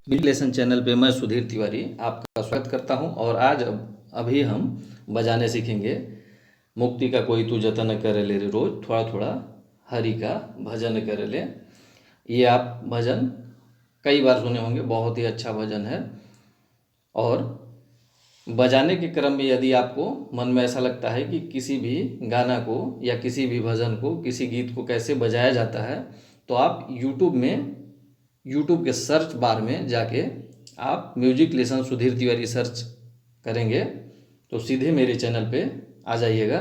Music lesson channel पे मैं सुधीर तिवारी आपका स्वागत करता हूं। और आज अभी हम बजाने सीखेंगे। मुक्ति का कोई तू जतन कर ले रे रोज, थोड़ा थोड़ा हरि का भजन कर ले। ये आप भजन कई बार सुने होंगे, बहुत ही अच्छा भजन है। और बजाने के क्रम में यदि आपको मन में ऐसा लगता है कि किसी भी गाना को या किसी भी भजन को, किसी गीत को कैसे बजाया जाता है, तो आप यूट्यूब के सर्च बार में जाके आप music lesson Sudhir Tiwari search करेंगे तो सीधे मेरे चैनल पे आ जाइएगा।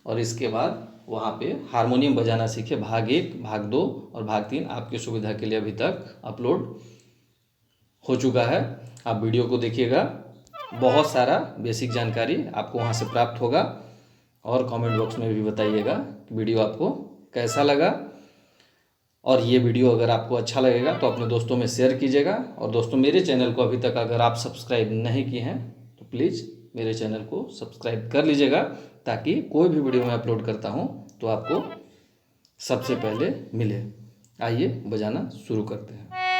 और इसके बाद वहाँ पे हारमोनियम बजाना सीखे भाग 1, भाग 2 और भाग 3 आपकी सुविधा के लिए अभी तक अपलोड हो चुका है। आप वीडियो को देखिएगा, बहुत सारा बेसिक जानकारी आपको वहाँ से प्राप्त होगा। और कमेंट बॉक्स में भी बताइएगा कि वीडियो आपको कैसा लगा। और ये वीडियो अगर आपको अच्छा लगेगा तो अपने दोस्तों में शेयर कीजिएगा। और दोस्तों, मेरे चैनल को अभी तक अगर आप सब्सक्राइब नहीं किए हैं तो प्लीज़ मेरे चैनल को सब्सक्राइब कर लीजिएगा, ताकि कोई भी वीडियो मैं अपलोड करता हूँ तो आपको सबसे पहले मिले। आइए बजाना शुरू करते हैं।